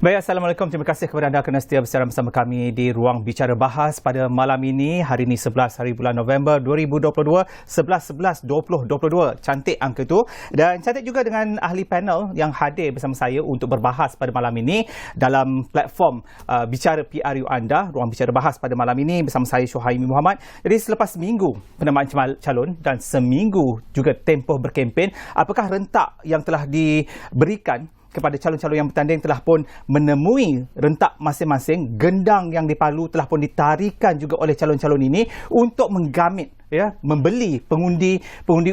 Baik, Assalamualaikum. Terima kasih kepada anda kerana setia bersama kami di Ruang Bicara Bahas pada malam ini. Hari ini 11 hari bulan November 2022, 11-11-2022. Cantik angka itu. Dan cantik juga dengan ahli panel yang hadir bersama saya untuk berbahas pada malam ini dalam platform Bicara PRU anda, Ruang Bicara Bahas pada malam ini bersama saya Syuhaimi Muhammad. Jadi selepas seminggu penamaan calon dan seminggu juga tempoh berkempen, apakah rentak yang telah diberikan kepada calon-calon yang bertanding telah pun menemui rentak masing-masing. Gendang yang dipalu telah pun ditarikan juga oleh calon-calon ini untuk menggamit, membeli pengundi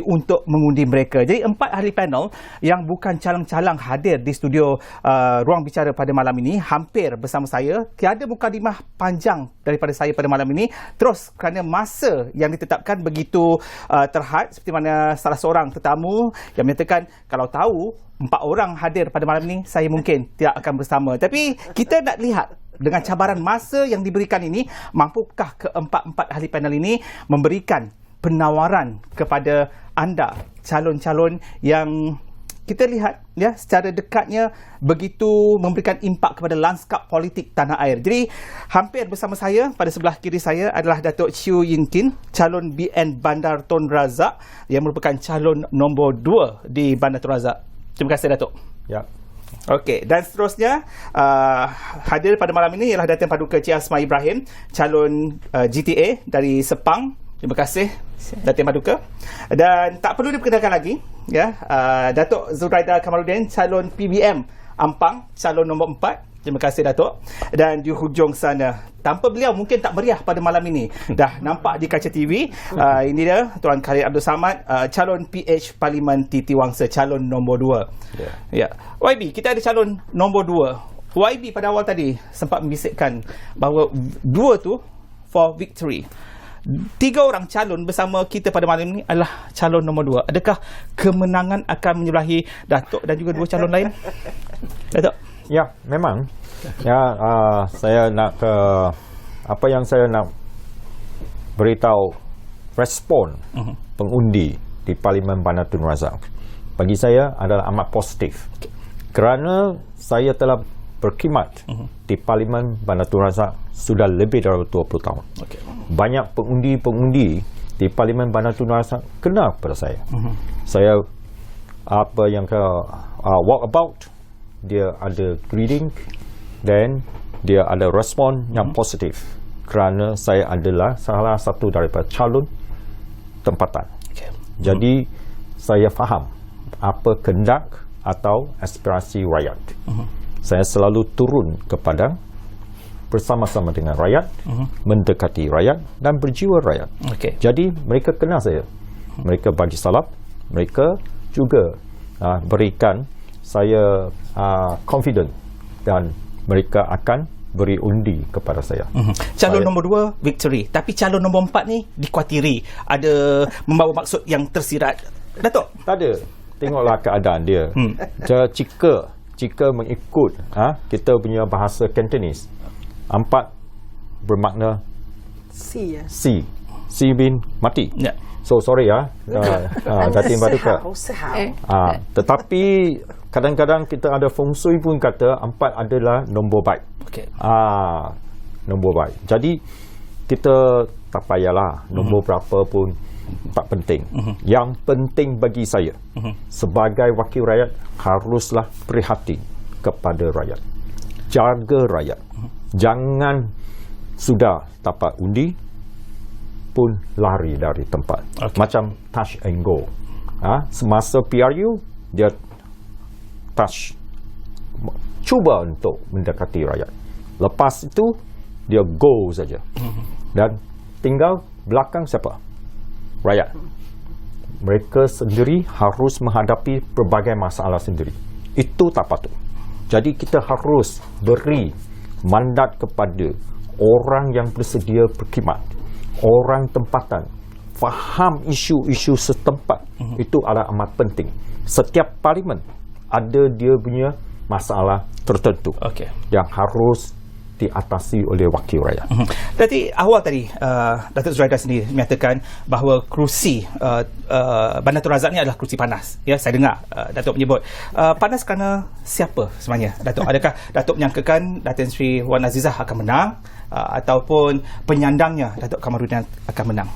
untuk mengundi mereka. Jadi 4 ahli panel yang bukan calang-calang hadir di studio Ruang Bicara pada malam ini hampir bersama saya. Tiada mukadimah panjang daripada saya pada malam ini, terus kerana masa yang ditetapkan begitu terhad, seperti mana salah seorang tetamu yang menyatakan kalau tahu 4 orang hadir pada malam ini, saya mungkin tidak akan bersama. Tapi kita nak lihat dengan cabaran masa yang diberikan ini, mampukah keempat-empat ahli panel ini memberikan penawaran kepada anda, calon-calon yang kita lihat secara dekatnya begitu memberikan impak kepada lanskap politik tanah air. Jadi hampir bersama saya, pada sebelah kiri saya adalah Datuk Chew Yin Kin, calon BN Bandar Tun Razak yang merupakan calon nombor 2 di Bandar Tun Razak. Terima kasih, Datuk. Ya. Okey, dan seterusnya hadir pada malam ini ialah Datin Paduka Cik Asma Ibrahim, calon GTA dari Sepang. Terima kasih, Datin Paduka. Dan tak perlu diperkenalkan lagi, Datuk Zuraida Kamaluddin, calon PBM Ampang, calon nombor 4. Terima kasih, Datuk. Dan di hujung sana, tanpa beliau mungkin tak meriah pada malam ini. Dah nampak di kaca TV. Ini dia Tuan Khalid Abdul Samad, calon PH Parlimen Titi Wangsa, calon nombor 2. Ya. YB, kita ada calon nombor 2. YB pada awal tadi sempat membisikkan bahawa 2 tu for victory. 3 orang calon bersama kita pada malam ini adalah calon nombor 2. Adakah kemenangan akan menyebelahi Datuk dan juga 2 calon lain? Datuk? Ya, memang. Saya nak apa yang saya nak beritahu respon pengundi di Parlimen Bandar Tun Razak bagi saya adalah amat positif. Kerana saya telah berkhidmat di Parlimen Bandar Tun Razak sudah lebih dari 20 tahun. Banyak pengundi-pengundi di Parlimen Bandar Tun Razak kenal pada saya. Saya apa yang walkabout, dia ada greeting dan dia ada respon yang positif kerana saya adalah salah satu daripada calon tempatan. Jadi saya faham apa kehendak atau aspirasi rakyat. Saya selalu turun ke padang bersama-sama dengan rakyat, mendekati rakyat dan berjiwa rakyat. Jadi mereka kenal saya. Mereka bagi salam, mereka juga berikan saya confident dan mereka akan beri undi kepada saya. Calon nombor 2 victory, tapi calon nombor 4 ni dikuatiri ada membawa maksud yang tersirat. Datuk? Tak ada. Tengoklah keadaan dia. Jika mengikut kita punya bahasa Cantonese, 4 bermakna C. C bin mati. So sorry Datin Paduka. Tetapi kadang-kadang kita ada feng shui pun kata 4 adalah nombor baik. Nombor baik. Jadi kita tak payahlah nombor berapa pun tak penting. Yang penting bagi saya sebagai wakil rakyat haruslah prihatin kepada rakyat. Jaga rakyat. Jangan sudah dapat undi pun lari dari tempat. Macam touch and go. Semasa PRU dia touch, cuba untuk mendekati rakyat. Lepas itu dia go saja. Dan tinggal belakang siapa? Rakyat. Mereka sendiri harus menghadapi berbagai masalah sendiri. Itu tak patut. Jadi kita harus beri mandat kepada orang yang bersedia berkhidmat, orang tempatan, faham isu-isu setempat. Itu adalah amat penting. Setiap parlimen ada dia punya masalah tertentu yang harus diatasi oleh wakil rakyat. Jadi awal tadi Datuk Zuraida sendiri menyatakan bahawa kerusi Bandar Tun Razak ni adalah kerusi panas. Ya, saya dengar Datuk menyebut panas kerana siapa sebenarnya, Datuk? Adakah Datuk menyangkakan Datin Sri Wan Azizah akan menang ataupun penyandangnya Datuk Kamarudin akan menang?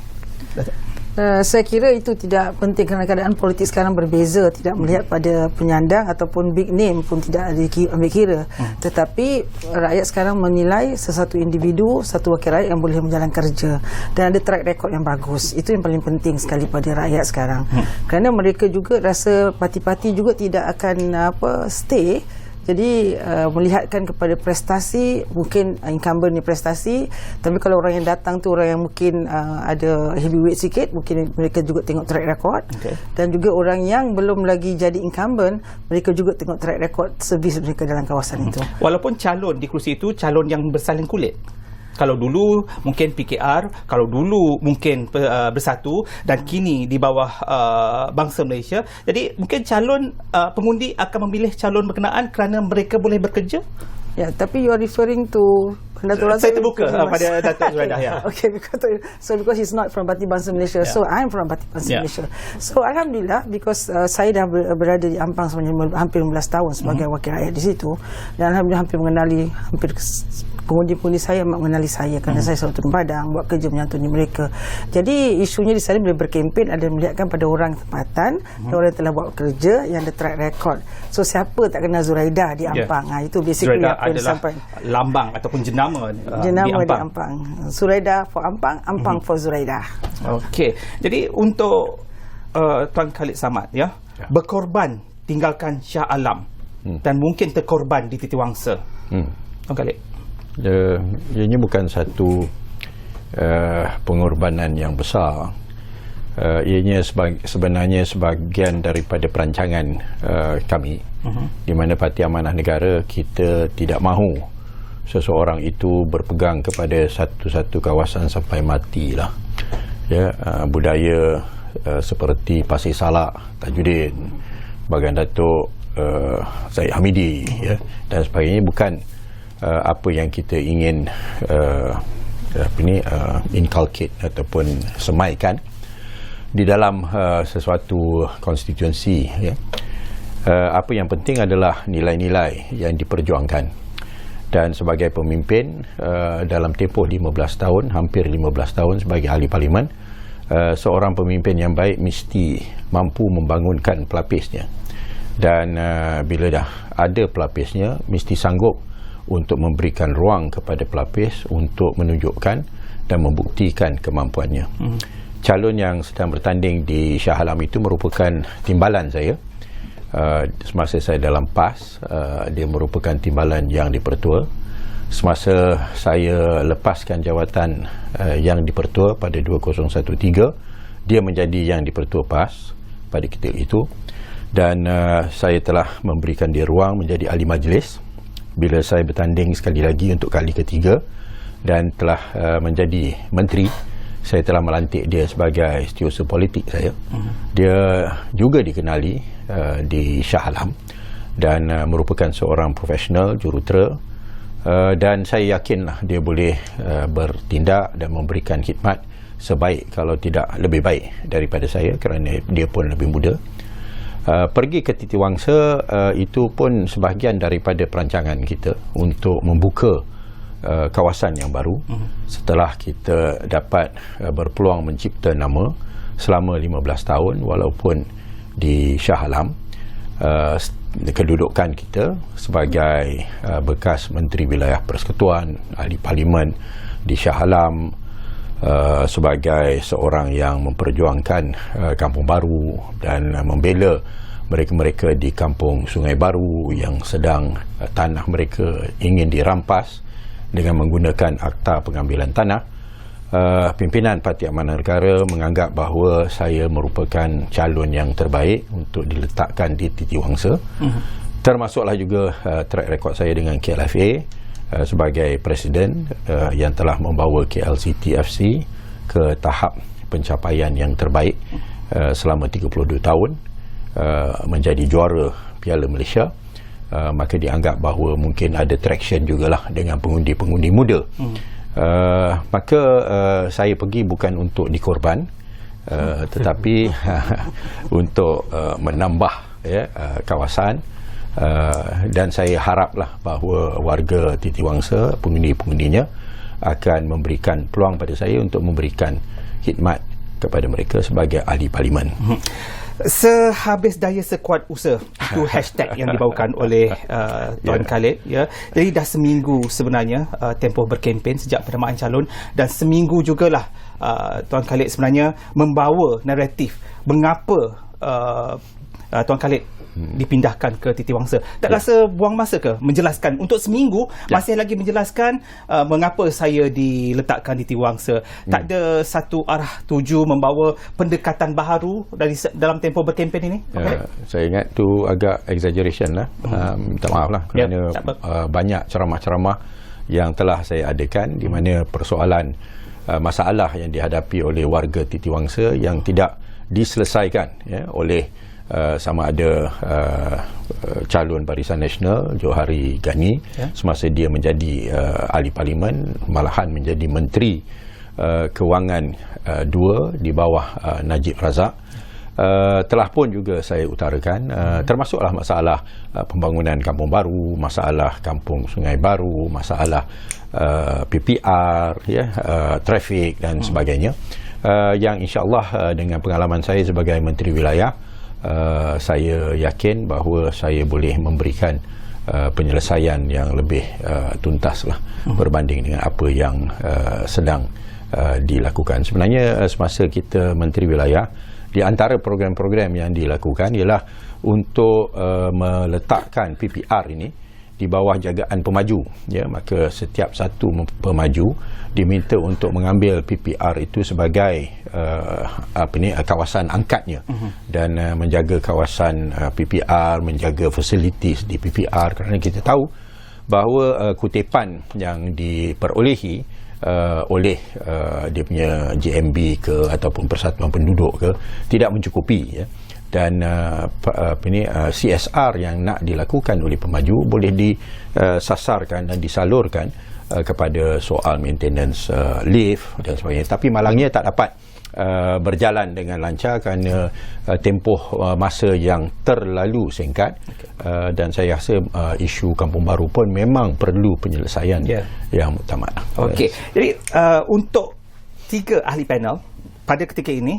Datuk. Saya kira itu tidak penting kerana keadaan politik sekarang berbeza, tidak melihat pada penyandang ataupun big name pun tidak ambil kira. Tetapi rakyat sekarang menilai sesuatu individu, satu wakil rakyat yang boleh menjalankan kerja dan ada track record yang bagus. Itu yang paling penting sekali pada rakyat sekarang. Kerana mereka juga rasa parti-parti juga tidak akan stay. Jadi melihatkan kepada prestasi, mungkin incumbent ni prestasi, tapi kalau orang yang datang tu orang yang mungkin ada heavyweight sikit, mungkin mereka juga tengok track record. Dan juga orang yang belum lagi jadi incumbent, mereka juga tengok track record servis mereka dalam kawasan itu. Walaupun calon di kerusi itu calon yang bersalin kulit. Kalau dulu mungkin PKR, kalau dulu mungkin Bersatu dan kini di bawah Bangsa Malaysia. Jadi mungkin calon pengundi akan memilih calon berkenaan kerana mereka boleh bekerja. Ya, tapi you are referring to Bandar Tun Razak. Saya terbuka pada Datuk Zuraida. Ya. Okay, because he's not from Parti Bangsa Malaysia, so I'm from Parti Bangsa Malaysia. So alhamdulillah, because saya dah berada di Ampang sebenarnya hampir 15 tahun sebagai wakil rakyat di situ, dan alhamdulillah hampir mengenali pengundi-pengundi saya mengenali saya kerana saya selalu turun padang buat kerja menyantuni mereka. Jadi isunya di sana boleh berkempen, ada melihatkan pada orang tempatan, orang yang telah buat kerja yang ada track record. So siapa tak kenal Zuraida di Ampang? Itu basically Zuraida apa yang disampaikan. Lambang ataupun jenama di Ampang. Zuraida for Ampang, Ampang for Zuraida. Okey. Jadi untuk Tuan Khalid Samad berkorban tinggalkan Shah Alam dan mungkin terkorban di Titiwangsa. Tuan Khalid. Ini bukan satu pengorbanan yang besar. Ianya sebenarnya sebahagian daripada perancangan kami, di mana Parti Amanah Negara kita tidak mahu seseorang itu berpegang kepada satu-satu kawasan sampai matilah. Budaya seperti Pasir Salak, Tajuddin, Bagan Datuk Zahid Hamidi dan sebagainya bukan apa yang kita ingin inculcate ataupun semaikan di dalam sesuatu konstituensi. Apa yang penting adalah nilai-nilai yang diperjuangkan, dan sebagai pemimpin dalam tempoh 15 tahun, hampir 15 tahun sebagai ahli parlimen, seorang pemimpin yang baik mesti mampu membangunkan pelapisnya, dan bila dah ada pelapisnya mesti sanggup untuk memberikan ruang kepada pelapis untuk menunjukkan dan membuktikan kemampuannya. Calon yang sedang bertanding di Shah Alam itu merupakan timbalan saya. Semasa saya dalam PAS, dia merupakan timbalan yang dipertua. Semasa saya lepaskan jawatan yang dipertua pada 2013, dia menjadi yang dipertua PAS pada ketika itu, dan saya telah memberikan dia ruang menjadi ahli majlis bila saya bertanding sekali lagi untuk kali ketiga dan telah menjadi menteri. Saya telah melantik dia sebagai setiausaha politik saya. Dia juga dikenali di Shah Alam dan merupakan seorang profesional jurutera, dan saya yakinlah dia boleh bertindak dan memberikan khidmat sebaik kalau tidak lebih baik daripada saya kerana dia pun lebih muda. Pergi ke Titiwangsa itu pun sebahagian daripada perancangan kita untuk membuka kawasan yang baru setelah kita dapat berpeluang mencipta nama selama 15 tahun walaupun di Shah Alam. Kedudukan kita sebagai bekas Menteri Wilayah Persekutuan, ahli parlimen di Shah Alam, sebagai seorang yang memperjuangkan Kampung Baru dan membela mereka-mereka di Kampung Sungai Baru yang sedang tanah mereka ingin dirampas dengan menggunakan Akta Pengambilan Tanah. Pimpinan Parti Amanah Negara menganggap bahawa saya merupakan calon yang terbaik untuk diletakkan di Titiwangsa. Termasuklah juga track record saya dengan KLFA sebagai presiden yang telah membawa KLCT FC ke tahap pencapaian yang terbaik selama 32 tahun, menjadi juara Piala Malaysia maka dianggap bahawa mungkin ada traction jugalah dengan pengundi-pengundi muda. Maka saya pergi bukan untuk dikorban, tetapi untuk menambah kawasan, dan saya haraplah bahawa warga Titiwangsa, pengundi-pengundinya akan memberikan peluang pada saya untuk memberikan khidmat kepada mereka sebagai ahli parlimen. Sehabis daya sekuat usaha, itu hashtag yang dibawakan oleh Tuan Khalid, ya. Jadi dah seminggu sebenarnya tempoh berkempen sejak penamaan calon, dan seminggu jugalah Tuan Khalid sebenarnya membawa naratif mengapa Tuan Khalid dipindahkan ke Titiwangsa. Tak rasa buang masa ke menjelaskan untuk seminggu, masih lagi menjelaskan mengapa saya diletakkan di Titiwangsa? Tak ada satu arah tuju membawa pendekatan baharu dalam tempoh berkempen ini? Saya ingat tu agak exaggeration lah. Minta maaf lah kerana banyak ceramah-ceramah yang telah saya adakan di mana persoalan masalah yang dihadapi oleh warga Titiwangsa yang tidak diselesaikan oleh sama ada calon Barisan Nasional Johari Gani semasa dia menjadi ahli parlimen, malahan menjadi menteri kewangan 2 di bawah Najib Razak. Telah pun juga saya utarakan, termasuklah masalah pembangunan kampung baru, masalah kampung Sungai Baru, masalah PPR, trafik dan sebagainya, yang insya-Allah dengan pengalaman saya sebagai menteri wilayah, saya yakin bahawa saya boleh memberikan penyelesaian yang lebih tuntas lah berbanding dengan apa yang sedang dilakukan. Sebenarnya semasa kita menteri wilayah, di antara program-program yang dilakukan ialah untuk meletakkan PPR ini di bawah jagaan pemaju, maka setiap satu pemaju diminta untuk mengambil PPR itu sebagai kawasan angkatnya, dan menjaga kawasan PPR, menjaga facilities di PPR, kerana kita tahu bahawa kutipan yang diperolehi oleh dia punya GMB ke ataupun Persatuan Penduduk ke tidak mencukupi, dan CSR yang nak dilakukan oleh pemaju boleh disasarkan dan disalurkan kepada soal maintenance lift dan sebagainya, tapi malangnya tak dapat berjalan dengan lancar kerana tempoh masa yang terlalu singkat. Dan saya rasa isu kampung baru pun memang perlu penyelesaian yang muktamad. Okey, jadi untuk 3 ahli panel pada ketika ini,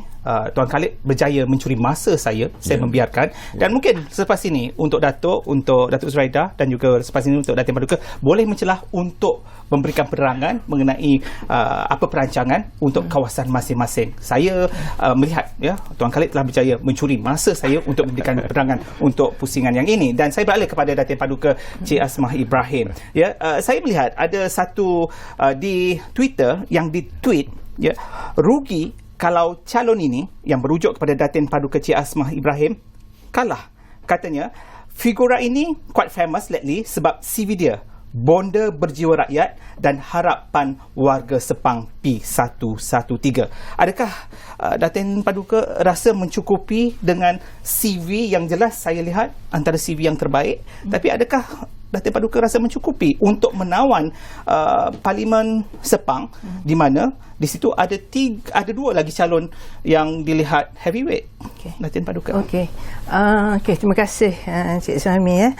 Tuan Khalid berjaya mencuri masa saya membiarkan, dan mungkin selepas ini untuk Datuk Zuraida dan juga selepas ini untuk Datin Paduka boleh mencelah untuk memberikan penerangan mengenai apa perancangan untuk kawasan masing-masing. Saya melihat Tuan Khalid telah berjaya mencuri masa saya untuk memberikan penerangan untuk pusingan yang ini, dan saya beralih kepada Datin Paduka Cik Asmah Ibrahim. Saya melihat ada satu di Twitter yang ditweet, rugi kalau calon ini yang merujuk kepada Datin Paduka Cik Asmah Ibrahim kalah. Katanya figura ini quite famous lately sebab CV dia bonda berjiwa rakyat dan harapan warga Sepang P113. Adakah Datin Paduka rasa mencukupi dengan CV yang jelas saya lihat antara CV yang terbaik, tapi adakah Datin Paduka rasa mencukupi untuk menawan Parlimen Sepang, di mana di situ ada 2 lagi calon yang dilihat heavyweight? Datin Paduka. Okey, terima kasih Cik Suhaimi.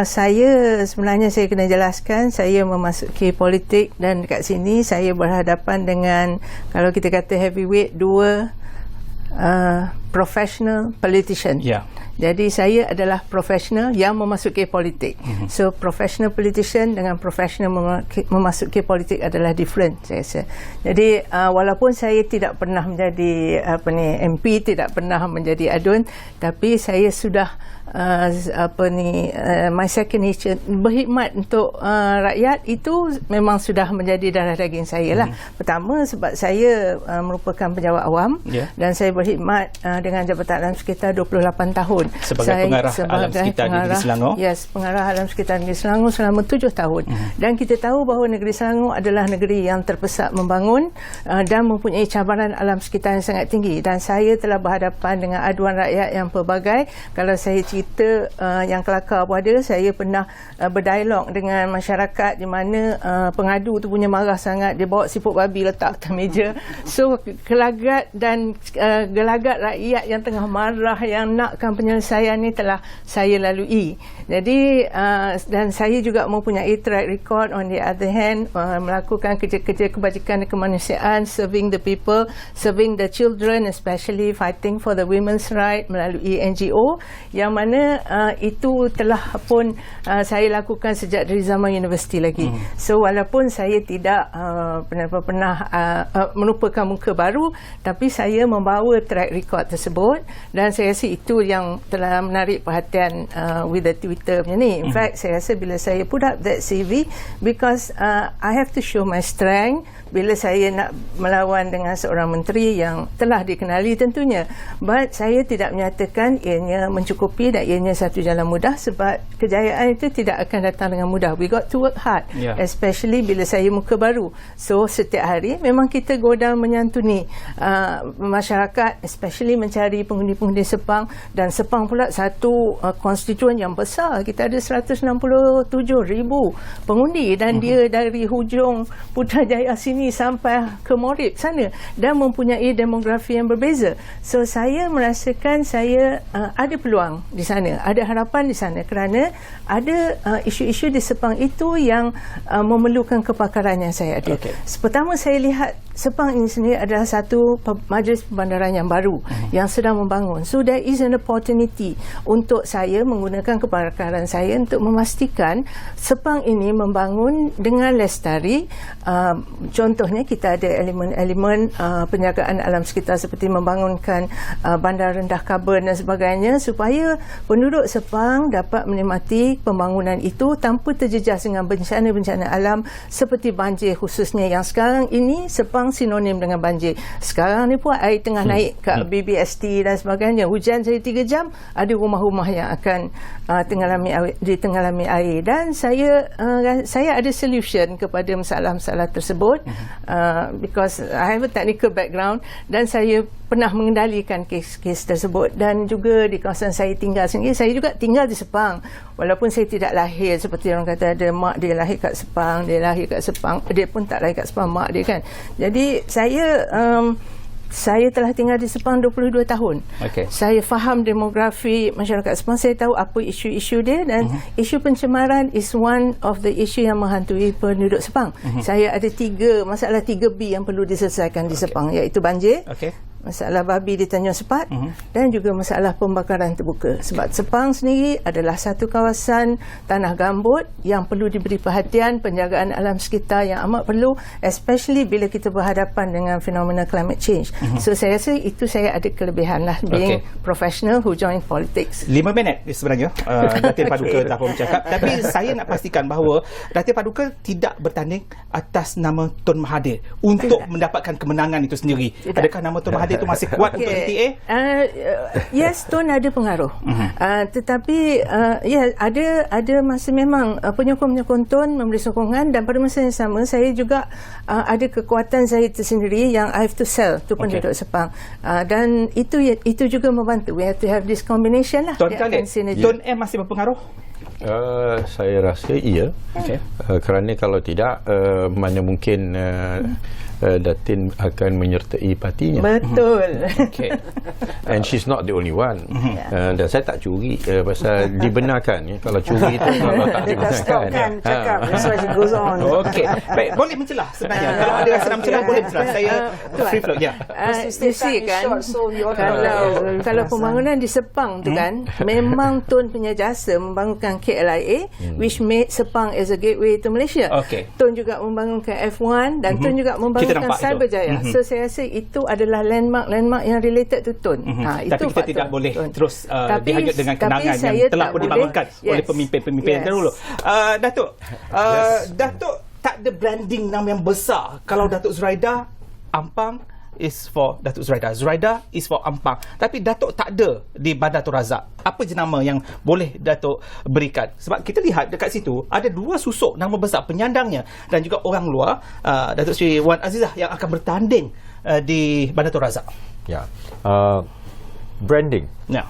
Saya sebenarnya saya kena jelaskan, saya memasuki politik dan dekat sini saya berhadapan dengan, kalau kita kata heavyweight, 2 professional politician. Jadi saya adalah profesional yang memasuki politik. So professional politician dengan profesional memasuki politik adalah different, saya rasa. Jadi walaupun saya tidak pernah menjadi MP, tidak pernah menjadi adun, tapi saya sudah my second nature, berkhidmat untuk rakyat itu memang sudah menjadi darah daging saya lah. Pertama sebab saya merupakan pejabat awam, dan saya berkhidmat dengan jabatan dalam sekitar 28 tahun Sebagai pengarah alam sekitar Negeri Selangor. Yes, pengarah alam sekitar Negeri Selangor selama 7 tahun. Dan kita tahu bahawa Negeri Selangor adalah negeri yang terpesat membangun dan mempunyai cabaran alam sekitar yang sangat tinggi. Dan saya telah berhadapan dengan aduan rakyat yang pelbagai. Kalau saya cerita yang kelakar pun ada, saya pernah berdialog dengan masyarakat di mana pengadu tu punya marah sangat, dia bawa siput babi letak atas meja. So gelagat dan gelagat rakyat yang tengah marah yang nakkan penyelesaian ni telah saya lalui. Jadi dan saya juga mempunyai track record on the other hand melakukan kerja-kerja kebajikan dan kemanusiaan, serving the people, serving the children, especially fighting for the women's right melalui NGO yang mana itu telah pun saya lakukan sejak dari zaman universiti lagi. So walaupun saya tidak pernah merupakan muka baru, tapi saya membawa track record tersebut dan saya rasa itu yang telah menarik perhatian with the Twitter punya ni. In fact, saya rasa bila saya put up that CV, because I have to show my strength bila saya nak melawan dengan seorang menteri yang telah dikenali tentunya. But saya tidak menyatakan ianya mencukupi dan ianya satu jalan mudah, sebab kejayaan itu tidak akan datang dengan mudah. We got to work hard, especially bila saya muka baru. So setiap hari memang kita godang menyantuni masyarakat, especially mencari pengundi-pengundi Sepang, dan Sepang pula satu konstituen yang besar. Kita ada 167,000 pengundi dan dia dari hujung Putrajaya sini sampai ke Morib sana dan mempunyai demografi yang berbeza. So saya merasakan saya ada peluang di sana, ada harapan di sana kerana ada isu-isu di Sepang itu yang memerlukan kepakaran yang saya ada. Pertama, saya lihat Sepang ini sendiri adalah satu majlis pembandaran yang baru yang sedang membangun. So there is an opportunity untuk saya menggunakan kepakaran saya untuk memastikan Sepang ini membangun dengan lestari. Contohnya kita ada elemen-elemen penjagaan alam sekitar seperti membangunkan bandar rendah karbon dan sebagainya supaya penduduk Sepang dapat menikmati pembangunan itu tanpa terjejas dengan bencana-bencana alam seperti banjir khususnya yang sekarang ini Sepang sinonim dengan banjir. Sekarang ni pun air tengah naik ke BBST dan sebagainya. Hujan saja 3 jam ada rumah-rumah yang akan ditenggelami air. Dan saya ada solution kepada masalah-masalah tersebut because I have a technical background dan saya pernah mengendalikan kes-kes tersebut. Dan juga di kawasan saya tinggal sendiri, saya juga tinggal di Sepang walaupun saya tidak lahir seperti orang kata ada mak dia lahir kat Sepang, dia lahir kat Sepang, dia pun tak lahir kat Sepang mak dia kan. Jadi saya telah tinggal di Sepang 22 tahun. Saya faham demografi masyarakat Sepang, saya tahu apa isu-isu dia dan isu pencemaran is one of the issue yang menghantui penduduk Sepang. Saya ada 3 masalah 3B yang perlu diselesaikan di Sepang, iaitu banjir, masalah babi di Tanjung Sepat dan juga masalah pembakaran terbuka. Sebab Sepang sendiri adalah satu kawasan tanah gambut yang perlu diberi perhatian, penjagaan alam sekitar yang amat perlu, especially bila kita berhadapan dengan fenomena climate change. So saya rasa itu saya ada kelebihan lah being professional who join politics. 5 minit sebenarnya Datin Paduka telah pun bercakap, tapi saya nak pastikan bahawa Datin Paduka tidak bertanding atas nama Tun Mahathir untuk mendapatkan kemenangan itu sendiri. Adakah nama Tun Mahathir itu masih kuat untuk NTA? Yes, Tun ada pengaruh. Tetapi ada masa memang penyokong-penyokong Tun memberi sokongan, dan pada masa yang sama saya juga ada kekuatan saya tersendiri yang I have to sell to penduduk Sepang. Dan itu juga membantu. We have to have this combination lah. Tun M masih berpengaruh? Saya rasa iya. Kerana kalau tidak mana mungkin Datin akan menyertai partinya. Betul. And she's not the only one. Dan saya tak curi pasal dibenarkan. Kalau curi itu kalau tak dibenarkan. Cakap. That's why she goes on. Baik, boleh mencelah sebenarnya. Kalau ada rasa nak mencelah, boleh mencelah. Saya free flow. You see kan, kalau pembangunan di Sepang tu kan, memang Tun punya jasa membangunkan KLIA, which made Sepang as a gateway to Malaysia. Tun juga membangunkan F1 dan Tun juga membangunkan Cyberjaya. So saya rasa itu adalah landmark yang related to Tun. Tapi kita tidak boleh terus dihanyut dengan kenangan yang telah pun dibangunkan oleh pemimpin-pemimpin yang terdahulu. Datuk, Datuk tak ada branding nama yang besar. Kalau Datuk Zuraida, Ampang, is for Datuk Zuraida, Zuraida is for Ampang. Tapi Datuk tak ada di Bandar Tun Razak. Apa jenama yang boleh Datuk berikan? Sebab kita lihat dekat situ ada 2 susuk nama besar penyandangnya dan juga orang luar, Datuk Seri Wan Azizah yang akan bertanding di Bandar Tun Razak. Ya, branding. Ya.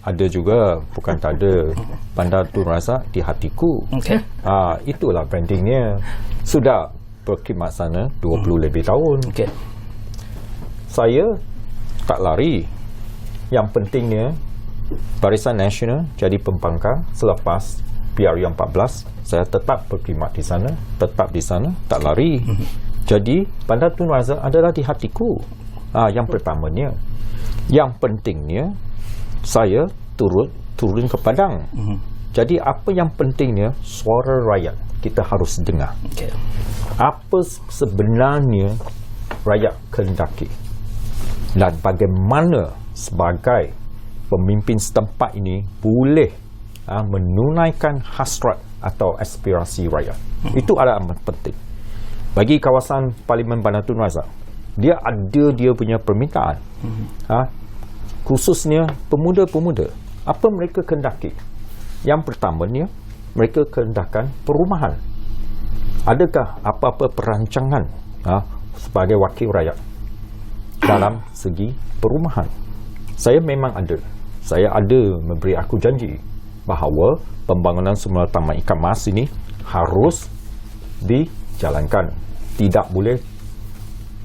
Ada juga, bukan tak ada, Bandar Tun Razak di hatiku. Okey. Itulah brandingnya. Sudah berkhidmat sana 20 lebih tahun. Okey. Saya tak lari. Yang pentingnya Barisan Nasional jadi pembangkang selepas PRU 14. Saya tetap berkhidmat di sana, tetap di sana, tak lari. Jadi Bandar Tun Razak adalah di hatiku. Yang pertamanya. Yang pentingnya saya turun ke padang. Jadi apa yang pentingnya, suara rakyat kita harus dengar. Okay. Apa sebenarnya rakyat kehendaki dan bagaimana sebagai pemimpin setempat ini boleh menunaikan hasrat atau aspirasi rakyat. Itu adalah amat penting. Bagi kawasan Parlimen Bandar Tun Razak, dia ada dia punya permintaan. Khususnya pemuda-pemuda. Apa mereka kehendaki? Yang pertamanya, mereka kehendakan perumahan. Adakah apa-apa perancangan sebagai wakil rakyat dalam segi perumahan? Saya memang ada. Saya ada memberi aku janji bahawa pembangunan semula Taman Ikan Mas ini harus dijalankan. Tidak boleh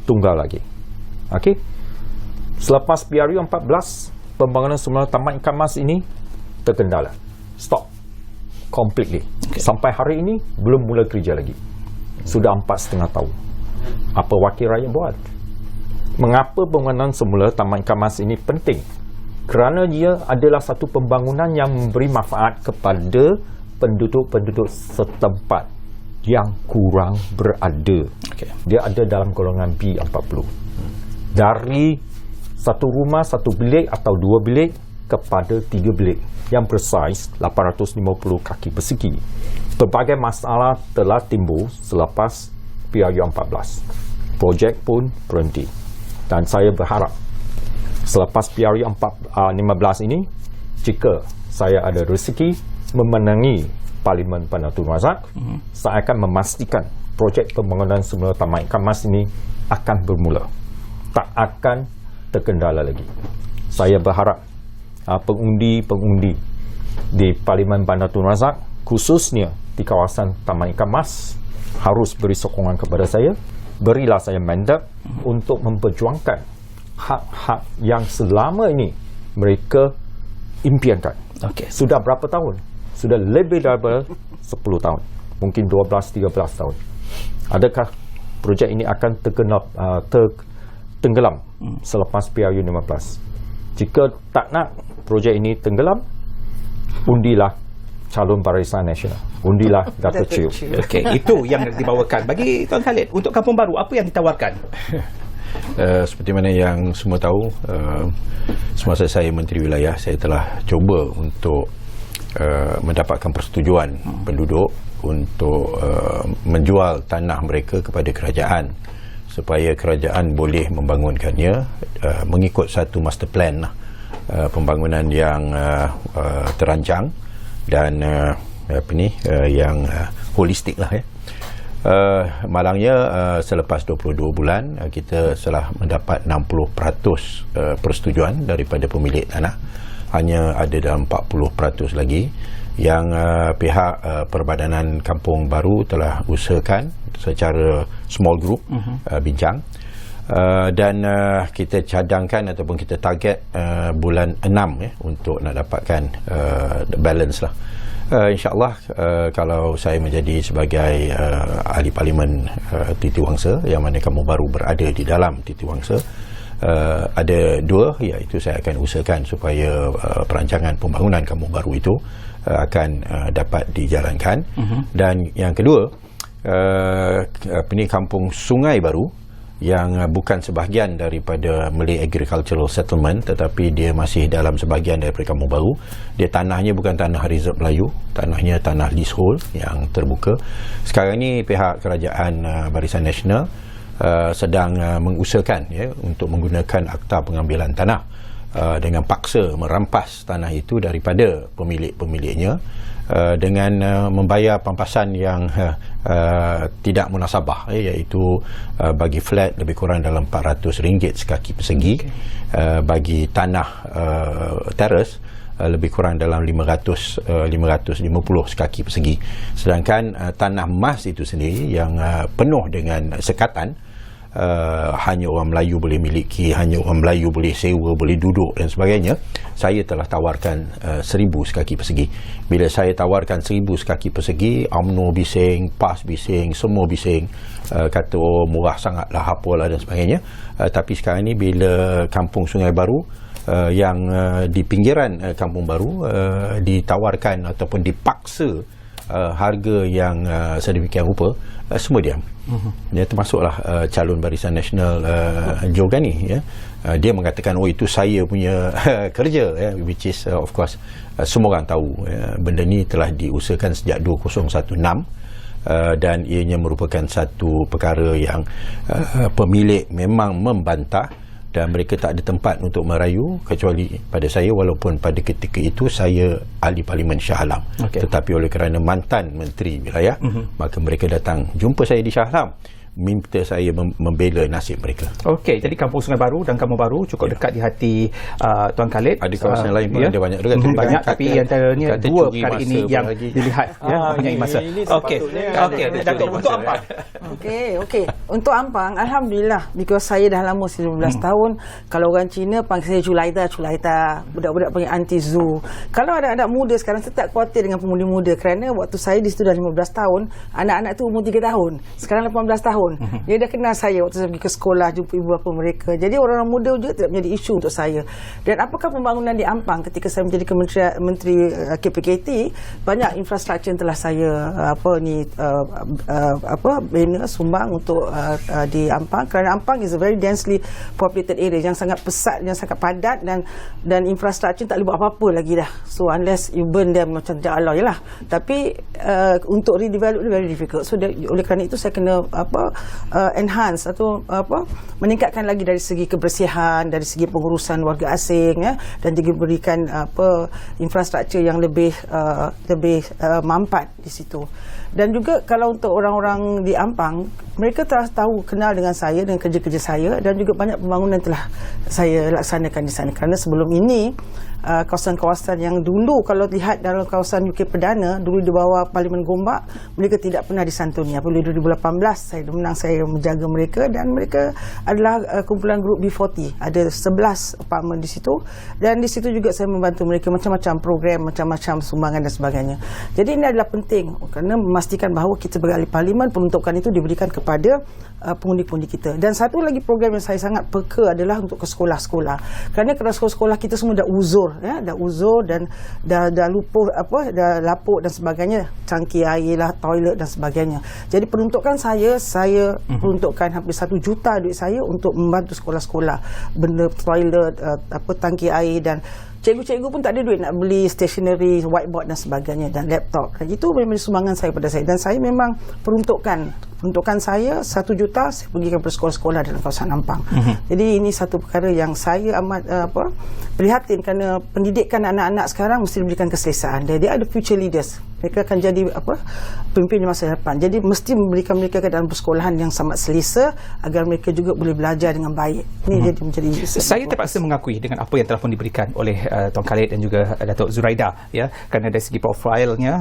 tunggal lagi. Okey? Selepas PRU 14, pembangunan semula Taman Ikan Mas ini terkendala. Stop. Completely. Okay. Sampai hari ini belum mula kerja lagi. Sudah 4,5 tahun. Apa wakil rakyat buat? Mengapa pembangunan semula Taman Ikan Mas ini penting? Kerana dia adalah satu pembangunan yang memberi manfaat kepada penduduk-penduduk setempat yang kurang berada. Okay. Dia ada dalam golongan B40. Dari satu rumah, 1 bilik atau 2 bilik kepada 3 bilik yang bersaiz 850 kaki persegi. Pelbagai masalah telah timbul selepas PRU 14. Projek pun berhenti. Dan saya berharap selepas PRU 15 ini, jika saya ada rezeki memenangi Parlimen Bandar Tun Razak, saya akan memastikan projek pembangunan semula Taman Ikan Mas ini akan bermula. Tak akan terkendala lagi. Saya berharap pengundi-pengundi di Parlimen Bandar Tun Razak, khususnya di kawasan Taman Ikan Mas, harus beri sokongan kepada saya. Berilah saya mandat untuk memperjuangkan hak-hak yang selama ini mereka impiankan. Okay. Sudah berapa tahun? Sudah lebih daripada 10 tahun. Mungkin 12-13 tahun. Adakah projek ini akan tenggelam selepas PRU 15? Jika tak nak projek ini tenggelam, undilah calon Barisan Nasional. Undilah Datuk Chiu. Okey, itu yang dibawakan. Bagi Tuan Khalid, untuk Kampung Baru, apa yang ditawarkan? Seperti mana yang semua tahu, semasa saya Menteri Wilayah, saya telah cuba untuk mendapatkan persetujuan penduduk untuk menjual tanah mereka kepada kerajaan supaya kerajaan boleh membangunkannya mengikut satu master plan pembangunan yang terancang dan yang holistik lah ya. Malangnya selepas 22 bulan kita telah mendapat 60% persetujuan daripada pemilik tanah. Hanya ada dalam 40% lagi yang pihak Perbadanan Kampung Baru telah usahakan secara small group bincang dan kita cadangkan ataupun kita target bulan 6 ya, untuk nak dapatkan balance lah. InsyaAllah kalau saya menjadi sebagai ahli Parlimen Titiwangsa, yang mana Kampung Baru berada di dalam Titiwangsa, ada 2, iaitu saya akan usahakan supaya perancangan pembangunan Kampung Baru itu akan dapat dijalankan. Dan yang kedua, Kampung Sungai Baru yang bukan sebahagian daripada Malay Agricultural Settlement, tetapi dia masih dalam sebahagian daripada Kampung Baru. Dia tanahnya bukan tanah reserve Melayu, tanahnya tanah leasehold yang terbuka. Sekarang ni pihak kerajaan Barisan Nasional sedang mengusahakan untuk menggunakan akta pengambilan tanah dengan paksa merampas tanah itu daripada pemilik-pemiliknya dengan membayar pampasan yang tidak munasabah, iaitu bagi flat lebih kurang dalam RM400 sekaki persegi, bagi tanah teres lebih kurang dalam 550 sekaki persegi. Sedangkan tanah emas itu sendiri yang penuh dengan sekatan, hanya orang Melayu boleh miliki, hanya orang Melayu boleh sewa, boleh duduk dan sebagainya, saya telah tawarkan 1,000 sekaki persegi. Bila saya tawarkan 1,000 sekaki persegi, UMNO bising, PAS bising, semua bising, kata murah sangatlah, apalah dan sebagainya. Tapi sekarang ni bila Kampung Sungai Baru yang di pinggiran Kampung Baru ditawarkan ataupun dipaksa harga yang sedemikian rupa, semua diam. Dia termasuklah calon Barisan Nasional Jogani, dia mengatakan itu saya punya kerja, which is of course semua orang tahu benda ni telah diusahakan sejak 2016 dan ianya merupakan satu perkara yang pemilik memang membantah dan mereka tak ada tempat untuk merayu kecuali pada saya, walaupun pada ketika itu saya ahli Parlimen Shah Alam. Tetapi oleh kerana mantan Menteri Wilayah, maka mereka datang jumpa saya di Shah Alam, minta saya membela nasib mereka. Okey, jadi Kampung Sungai Baru dan Kampung Baru cukup dekat di hati Tuan Khalid. Ada kawasan lain pun ada banyak juga. Banyak, tapi antaranya dua perkara ini yang dilihat mempunyai masa. Okey, Datuk, untuk Ampang. Okey. Untuk Ampang, alhamdulillah, because saya dah lama 19 tahun. Kalau orang Cina panggil saya Chulaita, budak-budak panggil Aunty Zoo. Kalau anak-anak muda sekarang, saya tak khawatir dengan pemuda muda kerana waktu saya di situ dah 15 tahun, anak-anak tu umur 3 tahun. Sekarang 18 tahun. Dia dah kenal saya waktu saya pergi ke sekolah, jumpa ibu bapa mereka. Jadi orang-orang muda juga tidak menjadi isu untuk saya. Dan apakah pembangunan di Ampang ketika saya menjadi Menteri KPKT, banyak infrastruktur yang telah saya bina, sumbang untuk di Ampang, kerana Ampang is a very densely populated area yang sangat pesat, yang sangat padat, dan infrastruktur tak boleh buat apa-apa lagi dah. So unless you burn them macam Allah jelah. Tapi untuk redevelop dia very difficult. So oleh kerana itu saya kena enhance atau meningkatkan lagi dari segi kebersihan, dari segi pengurusan warga asing, dan juga berikan infrastruktur yang lebih mampat di situ. Dan juga kalau untuk orang-orang di Ampang, mereka telah tahu, kenal dengan saya, dengan kerja-kerja saya, dan juga banyak pembangunan telah saya laksanakan di sana. Kerana sebelum ini kawasan-kawasan yang dulu kalau lihat dalam kawasan UK Perdana, dulu di bawah Parlimen Gombak, mereka tidak pernah disantuni. Apabila 2018 saya menjaga mereka, dan mereka adalah kumpulan grup B40. Ada 11 apartmen di situ, dan di situ juga saya membantu mereka macam-macam program, macam-macam sumbangan dan sebagainya. Jadi ini adalah penting kerana memastikan bahawa kita sebagai ahli parlimen, peruntukan itu diberikan kepada pengundi-pengundi kita. Dan satu lagi program yang saya sangat peka adalah untuk ke sekolah-sekolah. Kerana sekolah-sekolah kita semua dah uzur, dah uzur dan dah lupuh, dah lapuk dan sebagainya, cangkir air lah, toilet dan sebagainya. Jadi peruntukan saya peruntukkan hampir 1 juta duit saya untuk membantu sekolah-sekolah, benda toilet, tangki air, dan cikgu-cikgu pun tak ada duit nak beli stationery, whiteboard dan sebagainya, dan laptop. Dan itu memang sumbangan saya pada saya. Dan saya memang peruntukan saya 1 juta saya pergikan kepada sekolah-sekolah dalam kawasan Ampang. Jadi ini satu perkara yang saya amat prihatin, kerana pendidikan anak-anak sekarang mesti diberikan keselesaan. Dia ada future leaders. Mereka akan jadi pemimpin di masa depan. Jadi mesti memberikan mereka ke dalam persekolahan yang sangat selesa agar mereka juga boleh belajar dengan baik. Ini jadi menjadi saya terpaksa mengakui dengan apa yang telah pun diberikan oleh Tuan Khalid dan juga Datuk Zuraida, kerana dari segi profilnya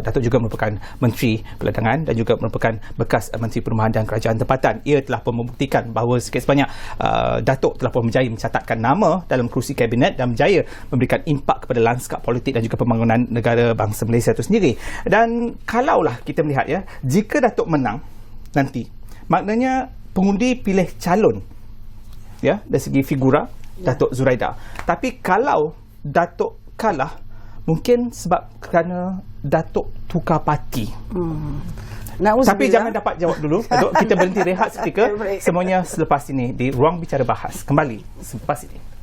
Datuk juga merupakan Menteri Perdagangan dan juga merupakan bekas Menteri Perumahan dan Kerajaan Tempatan. Ia telah pun membuktikan bahawa sikit sebanyak Datuk telah pun berjaya mencatatkan nama dalam kerusi kabinet dan berjaya memberikan impak kepada lanskap politik dan juga pembangunan negara bangsa Malaysia itu sendiri. Dan kalaulah kita melihat, jika Datuk menang nanti, maknanya pengundi pilih calon dari segi figura Datuk Zuraida. Tapi kalau Datuk kalah, mungkin sebab kerana Datuk tukar parti. Tapi jangan dapat jawab dulu. Datuk, kita berhenti rehat seketika. Semuanya selepas ini di Ruang Bicara Bahas. Kembali selepas ini.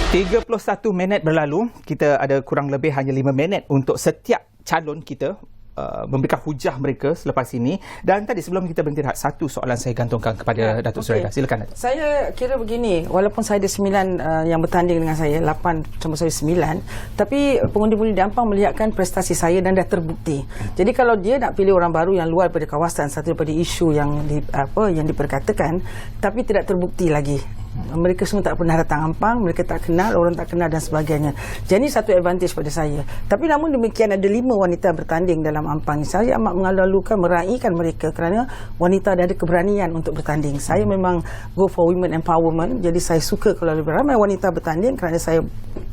31 minit berlalu, kita ada kurang lebih hanya 5 minit untuk setiap calon kita memberikan hujah mereka selepas ini. Dan tadi sebelum kita berhenti, satu soalan saya gantungkan kepada Datuk Zuraida. Silakan Datuk. Saya kira begini, walaupun saya ada 9 yang bertanding dengan saya, 8 sama saya 9, tapi pengundi-pengundi di Ampang melihatkan prestasi saya dan dah terbukti. Jadi kalau dia nak pilih orang baru yang luar daripada kawasan, satu daripada isu yang diperkatakan, tapi tidak terbukti lagi. Mereka semua tak pernah datang Ampang, mereka tak kenal, orang tak kenal dan sebagainya. Jadi satu advantage pada saya. Tapi namun demikian, ada 5 wanita bertanding dalam Ampang. Saya amat mengalu-alukan, meraihkan mereka kerana wanita dah ada keberanian untuk bertanding. Saya memang go for women empowerment. Jadi saya suka kalau lebih ramai wanita bertanding kerana saya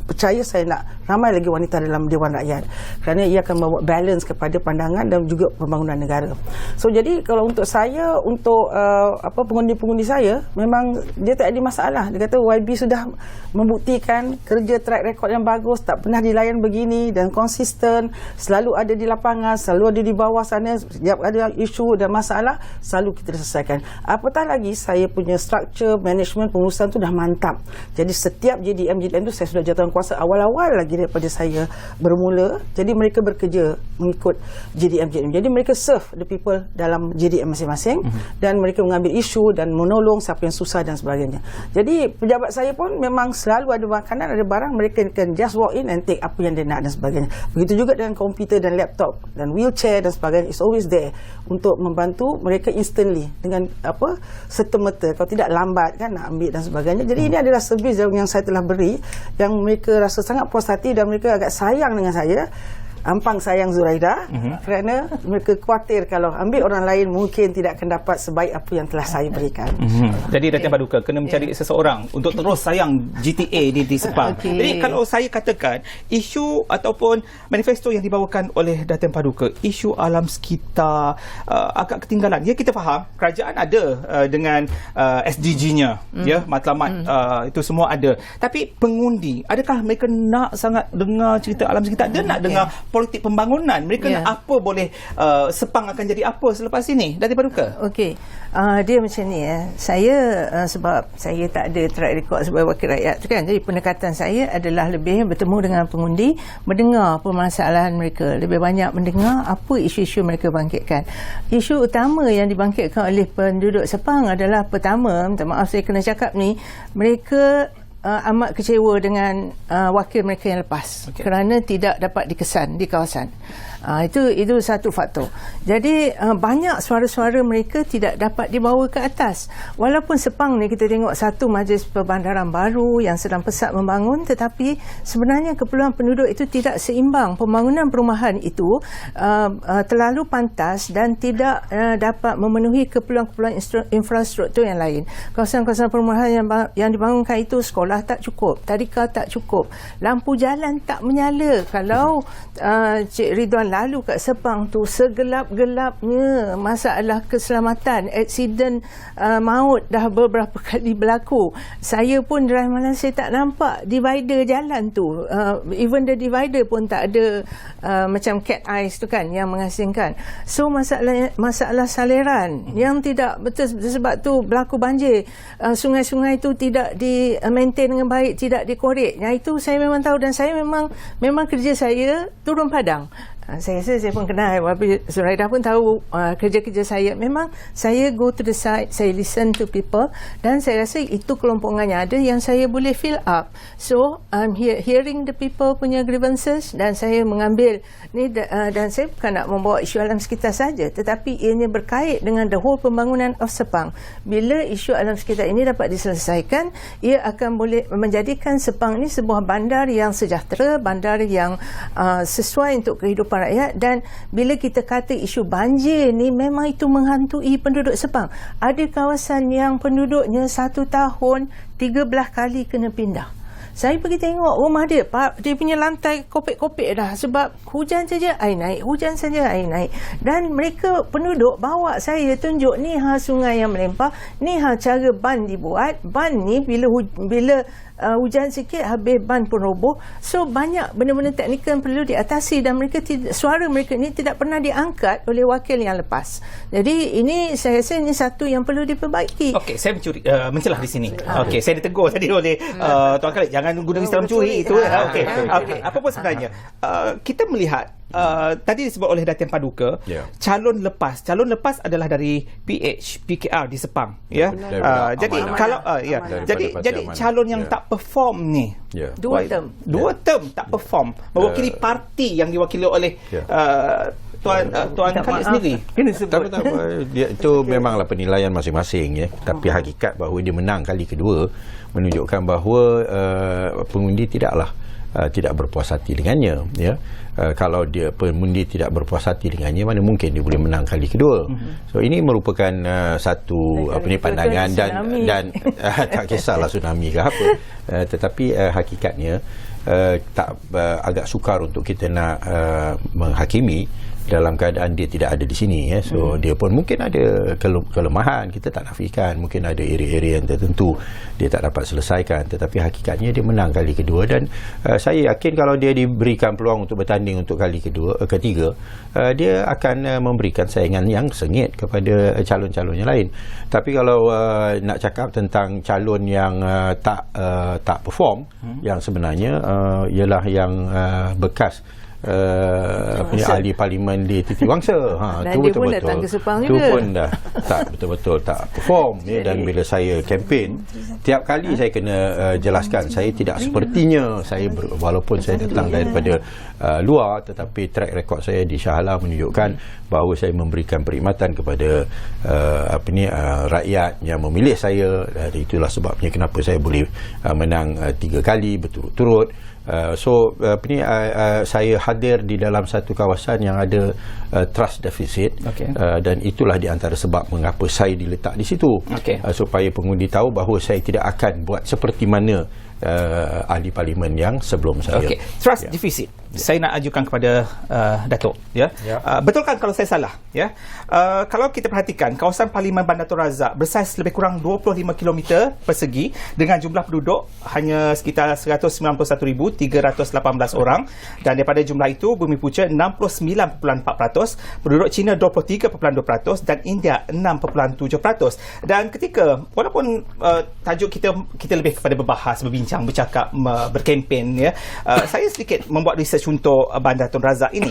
percaya saya nak ramai lagi wanita dalam Dewan Rakyat. Kerana ia akan membawa balance kepada pandangan dan juga pembangunan negara. So jadi kalau untuk saya, untuk pengundi-pengundi saya, memang dia tak ada masalah. Dia kata YB sudah membuktikan kerja track record yang bagus, tak pernah dilayan begini dan konsisten, selalu ada di lapangan, selalu ada di bawah sana, setiap ada isu dan masalah selalu kita selesaikan. Apatah lagi saya punya structure management pengurusan tu dah mantap. Jadi setiap JDM tu saya sudah jawatan kuasa awal-awal lagi daripada saya bermula. Jadi mereka bekerja mengikut JDM. Jadi mereka serve the people dalam JDM masing-masing dan mereka mengambil isu dan menolong siapa yang susah dan sebagainya. Jadi pejabat saya pun memang selalu ada makanan, ada barang, mereka can just walk in and take apa yang dia nak dan sebagainya. Begitu juga dengan komputer dan laptop dan wheelchair dan sebagainya, it's always there untuk membantu mereka instantly dengan serta-merta. Kalau tidak lambat kan nak ambil dan sebagainya. Jadi ini adalah servis yang saya telah beri, yang mereka rasa sangat puas hati dan mereka agak sayang dengan saya. Ampang sayang Zuraida kerana mereka khawatir kalau ambil orang lain mungkin tidak akan dapat sebaik apa yang telah saya berikan. Jadi Datin Paduka kena mencari seseorang untuk terus sayang GTA di Sepang. Jadi kalau saya katakan isu ataupun manifesto yang dibawakan oleh Datin Paduka, isu alam sekitar agak ketinggalan. Ya, kita faham kerajaan ada dengan SDG-nya, ya, matlamat itu semua ada. Tapi pengundi, adakah mereka nak sangat dengar cerita alam sekitar? Dia nak dengar politik pembangunan. Mereka nak apa boleh Sepang akan jadi apa selepas ini? Datin Paduka. Okey. Dia macam ni saya sebab saya tak ada track record sebagai wakil rakyat tu kan. Jadi pendekatan saya adalah lebih bertemu dengan pengundi, mendengar permasalahan mereka, lebih banyak mendengar apa isu-isu mereka bangkitkan. Isu utama yang dibangkitkan oleh penduduk Sepang adalah, pertama, minta maaf saya kena cakap ni, mereka amat kecewa dengan wakil mereka yang lepas kerana tidak dapat dikesan di kawasan. Itu satu faktor. Jadi banyak suara-suara mereka tidak dapat dibawa ke atas. Walaupun Sepang ni kita tengok satu majlis perbandaran baru yang sedang pesat membangun, tetapi sebenarnya keperluan penduduk itu tidak seimbang. Pembangunan perumahan itu terlalu pantas dan tidak dapat memenuhi keperluan-keperluan infrastruktur yang lain. Kawasan-kawasan perumahan yang dibangunkan itu, sekolah tak cukup, tadika tak cukup, lampu jalan tak menyala. Kalau Cik Ridwan lalu kat Sepang tu, segelap-gelapnya, masalah keselamatan, aksiden maut dah beberapa kali berlaku. Saya pun drive malam, saya tak nampak divider jalan tu. Even the divider pun tak ada macam cat eyes tu kan yang mengasingkan. So masalah saliran yang tidak betul, sebab tu berlaku banjir. Sungai-sungai tu tidak di-maintain dengan baik, tidak dikorek. Yang itu saya memang tahu dan saya memang kerja saya turun padang. Saya rasa saya pun kenal, Zuraida pun tahu kerja-kerja saya. Memang saya go to the site, saya listen to people dan saya rasa itu kelompokan yang ada yang saya boleh fill up. So I'm hearing the people punya grievances dan saya mengambil ni dan saya bukan nak membawa isu alam sekitar saja, tetapi ianya berkait dengan the whole pembangunan of Sepang. Bila isu alam sekitar ini dapat diselesaikan, ia akan boleh menjadikan Sepang ini sebuah bandar yang sejahtera, bandar yang sesuai untuk kehidupan rakyat. Dan bila kita kata isu banjir ni memang itu menghantui penduduk Sepang. Ada kawasan yang penduduknya 1 tahun 13 kali kena pindah. Saya pergi tengok rumah dia, dia punya lantai kopek-kopek dah sebab hujan saja air naik, hujan saja air naik. Dan mereka penduduk bawa saya tunjuk ni sungai yang melempar, ni cara ban dibuat. Ban ni bila hujan sikit habis ban pun roboh. So banyak benda-benda teknikal yang perlu diatasi dan suara mereka ni tidak pernah diangkat oleh wakil yang lepas. Jadi ini saya rasa ini satu yang perlu diperbaiki. Okey, saya mencelah di sini. Okey, saya ditegur tadi oleh Tuan Khalid, jangan jangan guna istilah mencuri itu. Okey. Apa pun sebenarnya kita melihat tadi disebut oleh Datin Paduka, calon lepas adalah dari PKR di Sepang, ya. Jadi kalau jadi calon yang tak perform ni, dua term tak perform, mewakili parti yang diwakili oleh Tuan Khalid sendiri. Tak apa. Dia itu memanglah penilaian masing-masing, ya. Tapi hakikat bahawa dia menang kali kedua menunjukkan bahawa pengundi tidak berpuas hati dengannya, ya. Kalau dia pengundi tidak berpuas hati dengannya, mana mungkin dia boleh menang kali kedua. So ini merupakan satu pandangan dan tak kisahlah tsunami ke apa, tetapi hakikatnya agak sukar untuk kita nak menghakimi dalam keadaan dia tidak ada di sini, ya. So dia pun mungkin ada kelemahan, kita tak nafikan, mungkin ada area-area yang tertentu dia tak dapat selesaikan, tetapi hakikatnya dia menang kali kedua. Dan saya yakin kalau dia diberikan peluang untuk bertanding untuk kali ketiga, dia akan memberikan saingan yang sengit kepada calon-calon yang lain. Tapi kalau nak cakap tentang calon yang tak perform, yang sebenarnya ialah yang bekas ahli parlimen di Titiwangsa. Dan dia pun datang ke Sepang juga. Itu pun dah tak betul-betul tak perform, ya. Dan bila saya kempen, tiap kali saya kena jelaskan, saya tidak sepertinya walaupun saya datang daripada luar, tetapi track record saya di Shah Alam menunjukkan bahawa saya memberikan perkhidmatan kepada rakyat yang memilih saya. Dan itulah sebabnya kenapa saya boleh menang 3 kali berturut-turut. Saya hadir di dalam satu kawasan yang ada trust deficit, dan itulah di antara sebab mengapa saya diletak di situ, supaya pengundi tahu bahawa saya tidak akan buat seperti mana ahli parlimen yang sebelum saya. Trust deficit. Saya nak ajukan kepada Datuk, ya. Betulkan kalau saya salah, ya. Kalau kita perhatikan kawasan Parlimen Bandar Tun Razak bersaiz lebih kurang 25 km persegi dengan jumlah penduduk hanya sekitar 191,318 orang, dan daripada jumlah itu Bumi Putra 69.4%, penduduk Cina 23.2% dan India 6.7%. Dan ketika walaupun tajuk kita lebih kepada berbahas, berbincang, bercakap, berkempen, ya. Saya sedikit membuat research untuk Bandar Tun Razak ini.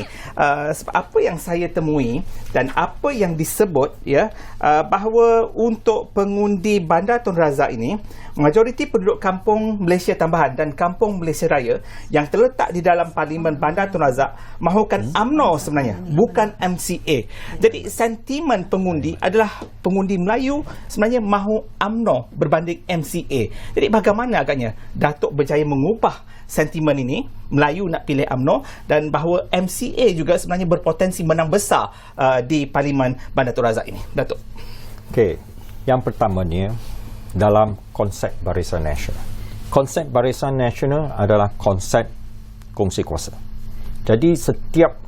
Apa yang saya temui dan apa yang disebut, ya, bahawa untuk pengundi Bandar Tun Razak ini, majoriti penduduk kampung Malaysia Tambahan dan kampung Malaysia Raya yang terletak di dalam Parlimen Bandar Tun Razak mahukan UMNO sebenarnya, bukan MCA. Jadi sentimen pengundi adalah pengundi Melayu sebenarnya mahu UMNO berbanding MCA. Jadi bagaimana agaknya Datuk berjaya mengubah sentimen ini, Melayu nak pilih UMNO, dan bahawa MCA juga sebenarnya berpotensi menang besar di Parlimen Bandar Tun Razak ini, Datuk? Okey, yang pertama ni dalam konsep Barisan Nasional. Konsep Barisan Nasional adalah konsep kongsi kuasa. Jadi setiap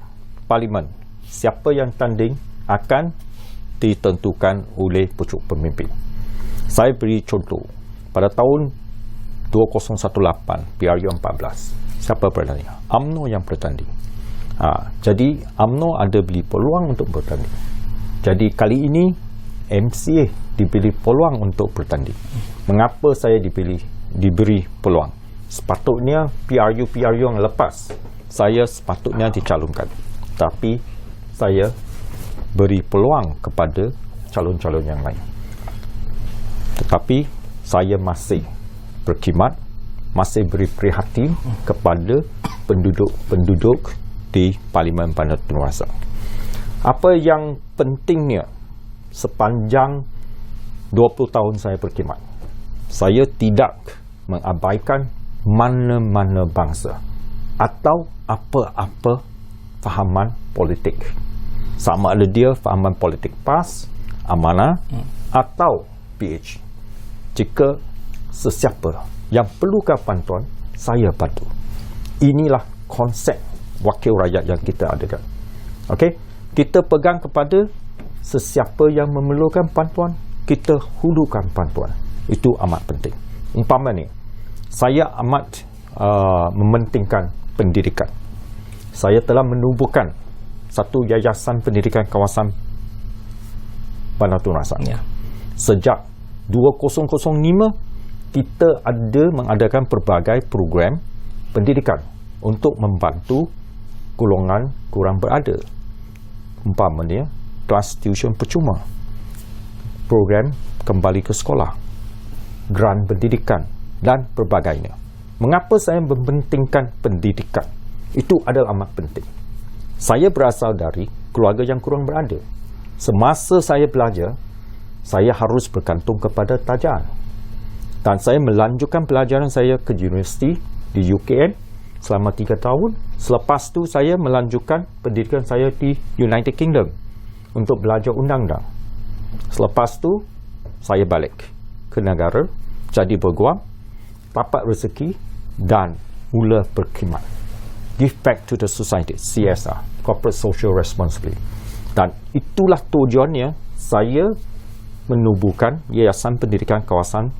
parlimen, siapa yang tanding akan ditentukan oleh pucuk pemimpin. Saya beri contoh. Pada tahun 2018 PRU 14, siapa bertanding? UMNO yang bertanding. Jadi UMNO ada beli peluang untuk bertanding. Jadi kali ini MCA diberi peluang untuk bertanding. Mengapa saya diberi peluang? Sepatutnya PRU yang lepas saya sepatutnya dicalonkan, tapi saya beri peluang kepada calon-calon yang lain. Tetapi saya masih berkhidmat, masih beri perhatian kepada penduduk-penduduk di Parlimen Bandar Tun Razak. Apa yang pentingnya sepanjang 20 tahun saya berkhidmat, saya tidak mengabaikan mana-mana bangsa atau apa-apa fahaman politik. Sama ada dia fahaman politik PAS, amanah atau PH. Jika sesiapa yang perlukan bantuan, saya bantu. Inilah konsep wakil rakyat yang kita adakan. Okey, kita pegang kepada sesiapa yang memerlukan bantuan, kita hulukan bantuan. Itu amat penting. Umpama ni, saya amat mementingkan pendidikan. Saya telah menubuhkan satu yayasan pendidikan kawasan Bandar Tun Razak. Sejak 2005 kita ada mengadakan pelbagai program pendidikan untuk membantu golongan kurang berada. Umpamanya kelas tuition percuma, program kembali ke sekolah, grant pendidikan dan perbagainya. Mengapa saya mementingkan pendidikan? Itu adalah amat penting. Saya berasal dari keluarga yang kurang berada. Semasa saya belajar, saya harus bergantung kepada tajaan. Dan saya melanjutkan pelajaran saya ke universiti di UKM selama 3 tahun. Selepas tu saya melanjutkan pendidikan saya di United Kingdom untuk belajar undang-undang. Selepas tu saya balik ke negara, jadi berguam, dapat rezeki dan mula berkhidmat. Give back to the society, CSR, Corporate Social Responsibility. Dan itulah tujuannya saya menubuhkan Yayasan Pendidikan Kawasan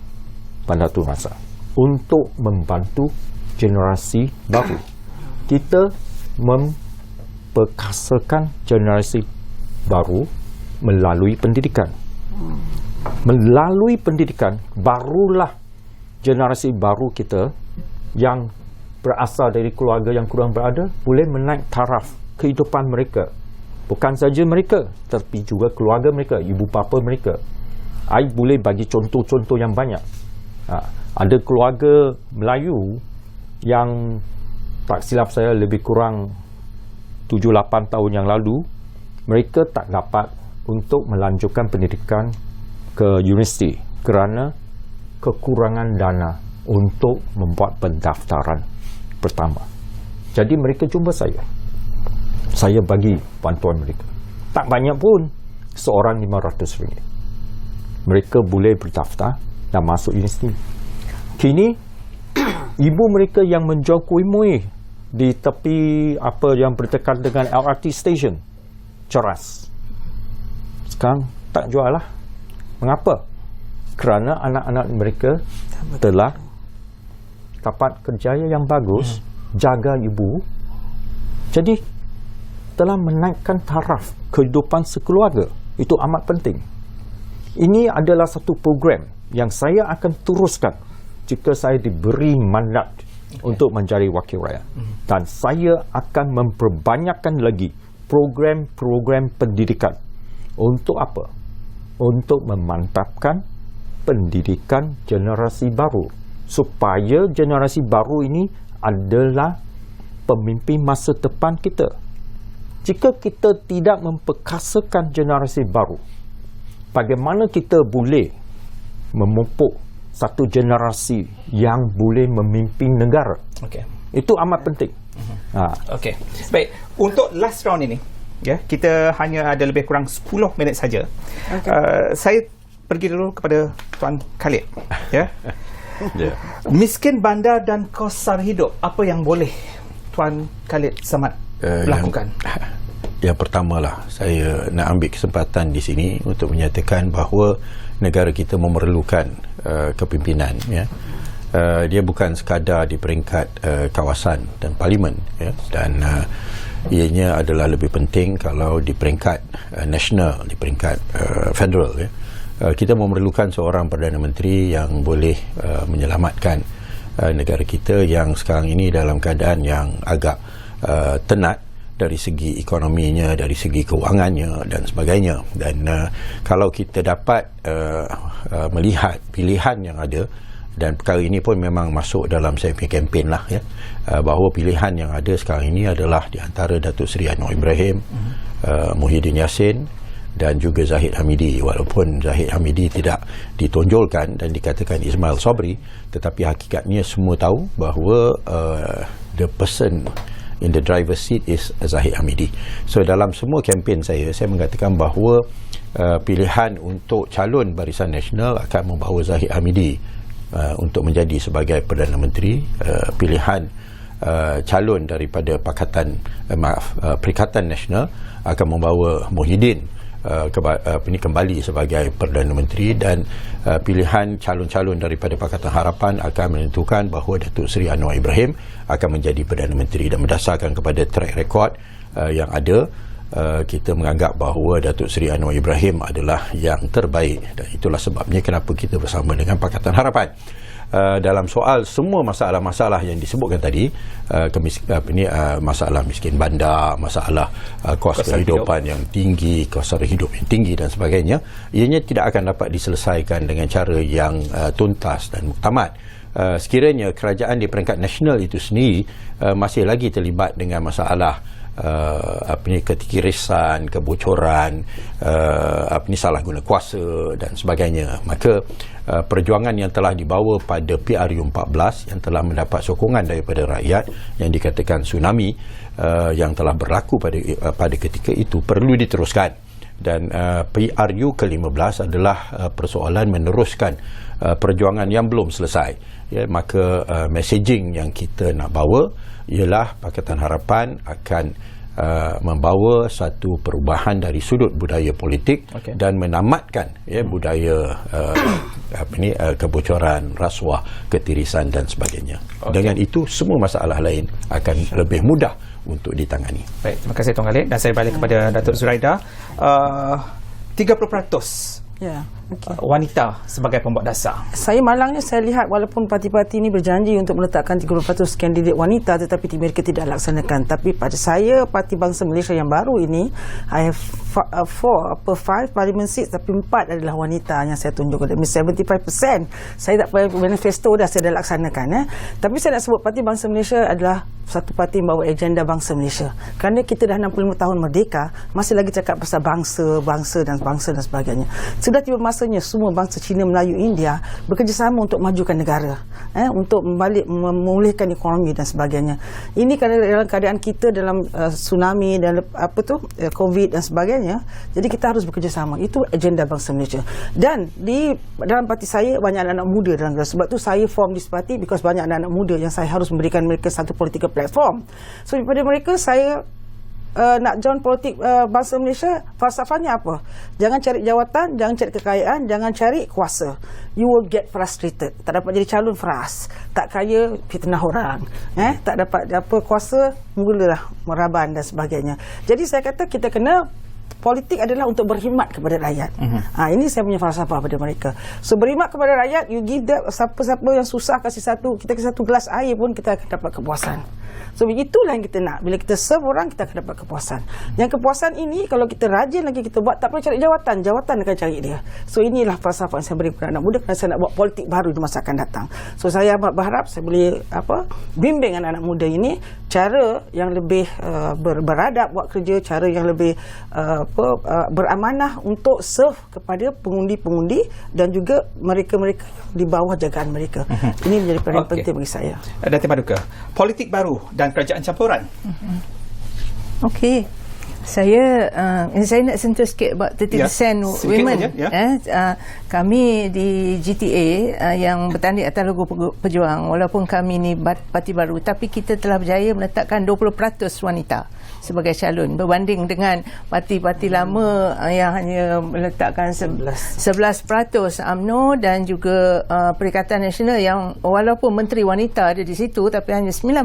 Bandar Tun Razak untuk membantu generasi baru. Kita memperkasakan generasi baru melalui pendidikan. Melalui pendidikan, barulah generasi baru kita yang berasal dari keluarga yang kurang berada boleh menaik taraf kehidupan mereka. Bukan saja mereka, tapi juga keluarga mereka, ibu bapa mereka. I boleh bagi contoh-contoh yang banyak. Ada keluarga Melayu yang tak silap saya lebih kurang 7-8 tahun yang lalu, mereka tak dapat untuk melanjutkan pendidikan ke universiti kerana kekurangan dana untuk membuat pendaftaran pertama. Jadi mereka jumpa saya. Saya bagi bantuan mereka. Tak banyak pun, seorang RM500. Mereka boleh berdaftar dan masuk universiti. Kini, ibu mereka yang menjual kuih muih di tepi apa yang berdekatan dengan LRT station, Ceras, sekarang tak jual lah. Mengapa? Kerana anak-anak mereka telah dapat kerjaya yang bagus, jaga ibu. Jadi telah menaikkan taraf kehidupan sekeluarga. Itu amat penting. Ini adalah satu program yang saya akan teruskan jika saya diberi mandat untuk menjadi wakil rakyat. Dan saya akan memperbanyakkan lagi program-program pendidikan. Untuk apa? Untuk memantapkan pendidikan generasi baru. Supaya generasi baru ini adalah pemimpin masa depan kita. Jika kita tidak memperkasakan generasi baru, bagaimana kita boleh memupuk satu generasi yang boleh memimpin negara? Okey. Itu amat penting. Okey. Baik, untuk last round ini, ya, kita hanya ada lebih kurang 10 minit saja. Saya pergi dulu kepada Tuan Khalid, ya. Miskin bandar dan kos sara hidup, apa yang boleh Tuan Khalid Samad lakukan? Yang pertamalah, saya nak ambil kesempatan di sini untuk menyatakan bahawa negara kita memerlukan kepimpinan, ya. Dia bukan sekadar di peringkat kawasan dan parlimen, ya, dan ianya adalah lebih penting kalau di peringkat nasional, di peringkat federal, ya. Kita memerlukan seorang Perdana Menteri yang boleh menyelamatkan negara kita yang sekarang ini dalam keadaan yang agak tenat dari segi ekonominya, dari segi kewangannya dan sebagainya. Dan kalau kita dapat melihat pilihan yang ada, dan perkara ini pun memang masuk dalam saya punya kempen lah, ya, bahawa pilihan yang ada sekarang ini adalah di antara Datuk Seri Anwar Ibrahim, Muhyiddin Yassin dan juga Zahid Hamidi. Walaupun Zahid Hamidi tidak ditonjolkan dan dikatakan Ismail Sabri, tetapi hakikatnya semua tahu bahawa the person in the driver's seat is Zahid Hamidi. So dalam semua kempen saya mengatakan bahawa pilihan untuk calon Barisan Nasional akan membawa Zahid Hamidi untuk menjadi sebagai Perdana Menteri. Pilihan calon daripada Perikatan Nasional akan membawa Muhyiddin kembali sebagai Perdana Menteri, dan pilihan calon-calon daripada Pakatan Harapan akan menentukan bahawa Datuk Seri Anwar Ibrahim akan menjadi Perdana Menteri. Dan berdasarkan kepada track record yang ada, kita menganggap bahawa Datuk Seri Anwar Ibrahim adalah yang terbaik, dan itulah sebabnya kenapa kita bersama dengan Pakatan Harapan. dalam soal semua masalah-masalah yang disebutkan tadi, masalah miskin bandar, masalah kos kehidupan yang tinggi, kos hidup yang tinggi dan sebagainya, ianya tidak akan dapat diselesaikan dengan cara yang tuntas dan muktamad. Sekiranya kerajaan di peringkat nasional itu sendiri masih lagi terlibat dengan masalah ketikirisan, kebocoran, salah guna kuasa dan sebagainya, maka perjuangan yang telah dibawa pada PRU 14 yang telah mendapat sokongan daripada rakyat, yang dikatakan tsunami yang telah berlaku pada ketika itu, perlu diteruskan. Dan PRU ke-15 adalah persoalan meneruskan perjuangan yang belum selesai. Ya, maka messaging yang kita nak bawa ialah Pakatan Harapan akan membawa satu perubahan dari sudut budaya politik dan menamatkan budaya kebocoran, rasuah, ketirisan dan sebagainya. Dengan itu semua masalah lain akan lebih mudah untuk ditangani. Baik, terima kasih Tuan Khalid, dan saya balik kepada Datuk Zuraida. 30% wanita sebagai pembuat dasar. Saya malangnya saya lihat walaupun parti-parti ini berjanji untuk meletakkan 30% kandidat wanita, tetapi mereka tidak laksanakan. Tapi pada saya, Parti Bangsa Malaysia yang baru ini, I have 5 parliament seats, tapi 4 adalah wanita yang saya tunjuk. That means 75%. Saya tak payah manifesto dah, saya dah laksanakan. Tapi saya nak sebut Parti Bangsa Malaysia adalah satu parti yang bawa agenda bangsa Malaysia. Kerana kita dah 65 tahun merdeka, masih lagi cakap pasal bangsa dan sebagainya. Sudah tiba masanya semua bangsa Cina, Melayu, India bekerjasama untuk majukan negara, untuk memulihkan ekonomi dan sebagainya. Ini dalam keadaan kita dalam tsunami dan COVID dan sebagainya. Jadi kita harus bekerjasama. Itu agenda bangsa Malaysia. Dan dalam parti saya banyak anak-anak muda dalam negara. Sebab tu saya form this party, because banyak anak-anak muda yang saya harus memberikan mereka satu political platform. So daripada mereka saya nak join politik bangsa Malaysia, falsafahnya apa? Jangan cari jawatan, jangan cari kekayaan, jangan cari kuasa. You will get frustrated. Tak dapat jadi calon fras, tak kaya fitnah orang, tak dapat kuasa, mulalah meraban dan sebagainya. Jadi saya kata kita kena, politik adalah untuk berkhidmat kepada rakyat. Ini saya punya falsafah pada mereka. So berkhidmat kepada rakyat, you give them, siapa-siapa yang susah kita kasih satu gelas air pun kita akan dapat kepuasan. So itulah yang kita nak. Bila kita serve orang, kita akan dapat kepuasan. Yang kepuasan ini kalau kita rajin lagi kita buat, tak perlu cari jawatan akan cari dia. So inilah falsafah yang saya beri kepada anak muda, kerana saya nak buat politik baru di masa akan datang. So saya berharap saya boleh bimbing anak-anak muda ini cara yang lebih beradab buat kerja, cara yang lebih beramanah untuk serve kepada pengundi-pengundi dan juga mereka-mereka di bawah jagaan mereka. Ini menjadi paling penting bagi saya. Datin Paduka, politik baru dan kerajaan campuran. Okey. Saya nak sentuh sikit about 30% women. Kami di GTA yang bertanding atas logo Pejuang, walaupun kami ni parti baru, tapi kita telah berjaya meletakkan 20% wanita sebagai calon, berbanding dengan parti-parti lama yang hanya meletakkan 11% UMNO dan juga Perikatan Nasional yang walaupun menteri wanita ada di situ tapi hanya 9%.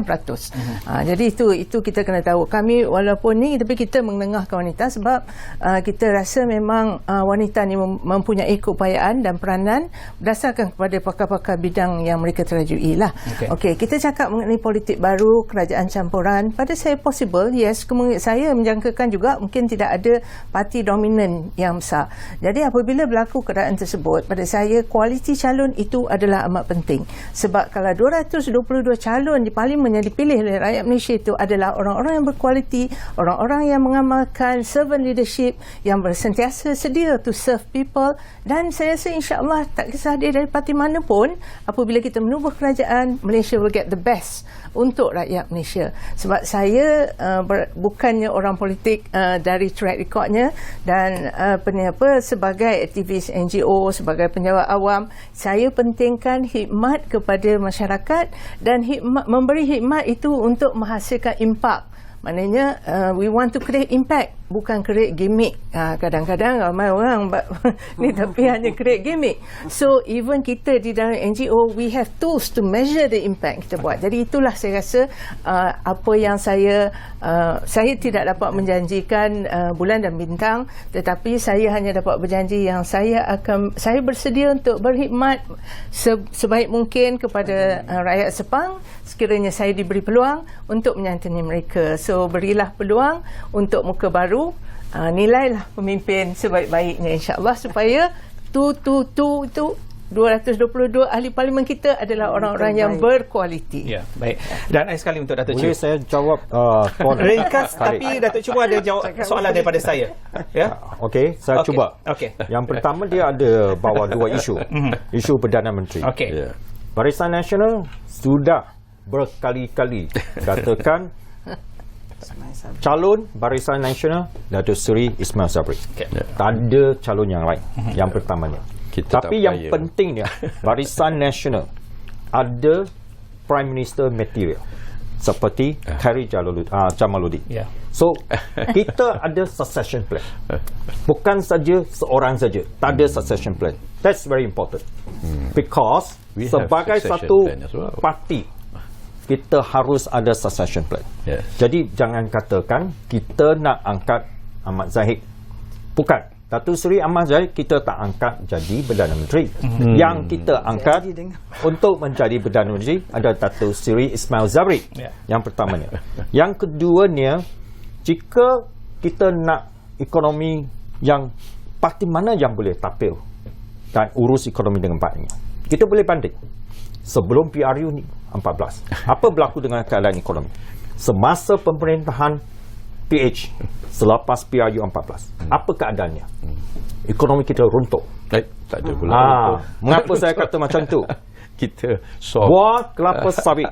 Jadi itu kita kena tahu. Kami walaupun ni tapi kita menengahkan wanita sebab kita rasa memang wanita ni mempunyai keupayaan dan peranan berdasarkan kepada pakar-pakar bidang yang mereka terajui lah. Okey, kita cakap mengenai politik baru, kerajaan campuran. Pada saya possible, yes. Saya menjangkakan juga mungkin tidak ada parti dominan yang besar. Jadi apabila berlaku keadaan tersebut, pada saya kualiti calon itu adalah amat penting. Sebab kalau 222 calon di parlimen yang dipilih oleh rakyat Malaysia itu adalah orang-orang yang berkualiti, orang-orang yang mengamalkan servant leadership, yang sentiasa sedia to serve people, dan saya rasa insya-Allah tak kisah dia dari parti mana pun, apabila kita menubuh kerajaan, Malaysia will get the best untuk rakyat Malaysia. Sebab saya bukannya orang politik dari track recordnya, dan sebagai aktivis NGO, sebagai penjawat awam, saya pentingkan khidmat kepada masyarakat, dan memberi khidmat itu untuk menghasilkan impak. Maknanya we want to create impact bukan create gimmick. Kadang-kadang ramai orang ni tapi hanya create gimmick. So even kita di dalam NGO, we have tools to measure the impact kita buat. Jadi itulah saya rasa apa yang saya tidak dapat menjanjikan bulan dan bintang, tetapi saya hanya dapat berjanji yang saya bersedia untuk berkhidmat sebaik mungkin kepada rakyat Sepang sekiranya saya diberi peluang untuk menyantuni mereka. So berilah peluang untuk muka baru, nilailah pemimpin sebaik-baiknya insya-Allah supaya itu 222 ahli parlimen kita adalah orang-orang yang berkualiti. Ya, baik. Dan sekali untuk Datuk Boleh Chiu. saya jawab Ringkas, tapi Datuk Chiu ada jawab soalan daripada saya. Ya. Okey, saya Okey. cuba. Okey. Yang pertama dia ada bawa dua isu. Isu Perdana Menteri. Okey. Ya. Barisan Nasional sudah berkali-kali katakan calon Barisan Nasional Datuk Seri Ismail Sabri. Okey. Tak ada calon yang lain. Yang pertamanya. Kita Tapi tak yang percaya. pentingnya Barisan Nasional ada Prime Minister material seperti Khairy Jamaluddin. Ya. So kita ada succession plan. Bukan saja seorang saja. Tak ada succession plan. That's very important. Because We have sebagai succession satu plan as well. parti kita harus ada succession plan. Yes. Jadi jangan katakan kita nak angkat Ahmad Zahid. Bukan. Datuk Seri Ahmad Zahid kita tak angkat jadi Perdana Menteri. Yang kita angkat untuk menjadi Perdana Menteri ada Datuk Seri Ismail Sabri. Ya. Yang pertamanya. Yang keduanya, jika kita nak ekonomi yang parti mana yang boleh tapil dan urus ekonomi dengan baiknya, kita boleh banding. Sebelum PRU ni 14. Apa berlaku dengan keadaan ekonomi? Semasa pemerintahan PH, selepas PRU 14. Apa keadaannya? Ekonomi kita runtuh. Tak ada pula. Mengapa saya kata macam tu? Kita soft. Buah kelapa sawit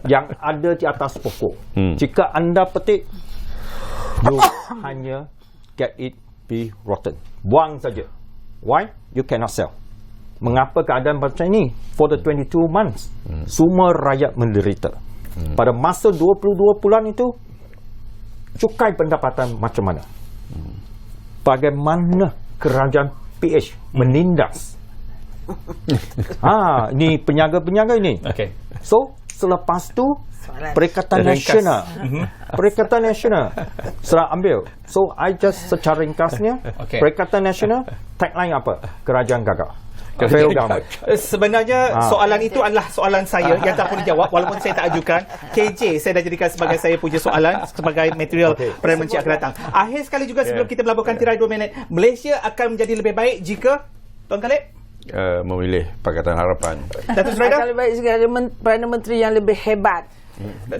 yang ada di atas pokok. Jika anda petik, you hanya get it be rotten. Buang saja. Why? You cannot sell. Mengapa keadaan macam ini? For the 22 months, semua rakyat menderita. Pada masa 22 bulan itu, cukai pendapatan macam mana? Bagaimana kerajaan PH menindas? Ini penyaga-penyaga ini. Okey. So, selepas tu Perikatan Ringkas. Nasional. Perikatan Nasional serah ambil. So, I just secara ringkasnya, Okey. Perikatan Nasional, tagline apa? Kerajaan gagal. Fail government. Sebenarnya soalan itu adalah soalan saya yang tak boleh dijawab walaupun saya tak ajukan. KJ saya dah jadikan sebagai saya punya soalan sebagai material Perdana Menteri akan datang. Akhir sekali juga sebelum kita melaburkan tirai 2 minit, Malaysia akan menjadi lebih baik jika Tuan Khalid Memilih Pakatan Harapan. Datuk Zuraida Akan lebih baik jika ada Perdana Menteri yang lebih hebat.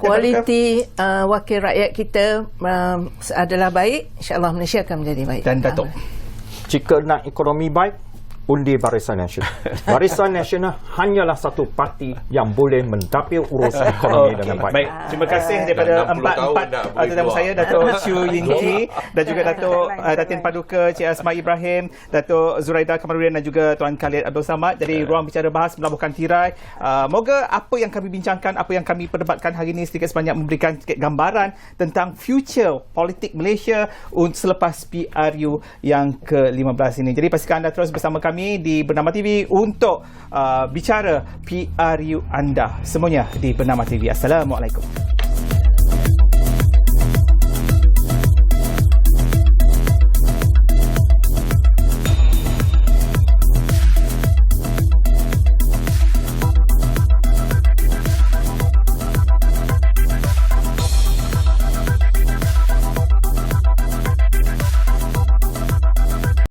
Kualiti wakil rakyat kita adalah baik, insya-Allah Malaysia akan menjadi baik. dan Datuk. Jika nak ekonomi baik, undi Barisan Nasional. Barisan Nasional hanyalah satu parti yang boleh mendapil urus ekonomi dengan baik. Baik, terima kasih daripada Dan 60 tahun empat dah boleh tetamu keluar. saya, Datuk Chiu Ying Ji dan juga Datuk Datin Paduka Cik Asma Ibrahim, Datuk Zuraida Kamaluddin dan juga Tuan Khalid Abdul Samad dari Ruang Bicara Bahas melabuhkan tirai. Moga apa yang kami bincangkan, apa yang kami perdebatkan hari ini sedikit sebanyak memberikan sedikit gambaran tentang future politik Malaysia selepas PRU yang ke-15 ini. Jadi pastikan anda terus bersama kami di Bernama TV untuk bicara PRU anda. Semuanya di Bernama TV. Assalamualaikum.